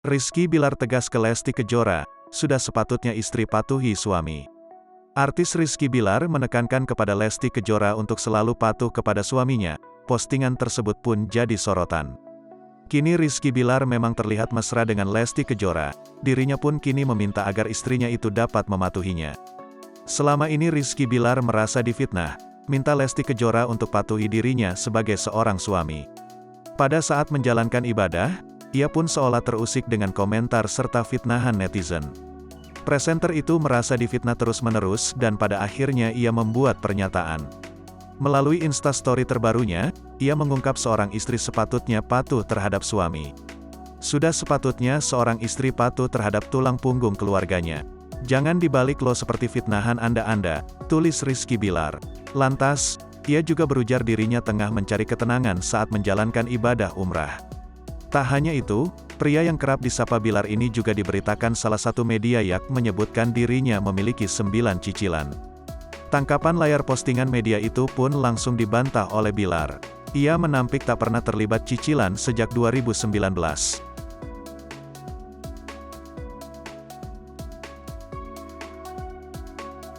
Rizky Bilar tegas ke Lesti Kejora, sudah sepatutnya istri patuhi suami. Artis Rizky Bilar menekankan kepada Lesti Kejora untuk selalu patuh kepada suaminya, postingan tersebut pun jadi sorotan. Kini Rizky Bilar memang terlihat mesra dengan Lesti Kejora, dirinya pun kini meminta agar istrinya itu dapat mematuhinya. Selama ini Rizky Bilar merasa difitnah, minta Lesti Kejora untuk patuhi dirinya sebagai seorang suami. Pada saat menjalankan ibadah, ia pun seolah terusik dengan komentar serta fitnahan netizen. Presenter itu merasa difitnah terus-menerus dan pada akhirnya ia membuat pernyataan. Melalui Instastory terbarunya, ia mengungkap seorang istri sepatutnya patuh terhadap suami. Sudah sepatutnya seorang istri patuh terhadap tulang punggung keluarganya. Jangan dibalik lo seperti fitnahan Anda, tulis Rizky Bilar. Lantas, ia juga berujar dirinya tengah mencari ketenangan saat menjalankan ibadah umrah. Tak hanya itu, pria yang kerap disapa Bilar ini juga diberitakan salah satu media yak menyebutkan dirinya memiliki 9 cicilan. Tangkapan layar postingan media itu pun langsung dibantah oleh Bilar. Ia menampik tak pernah terlibat cicilan sejak 2019.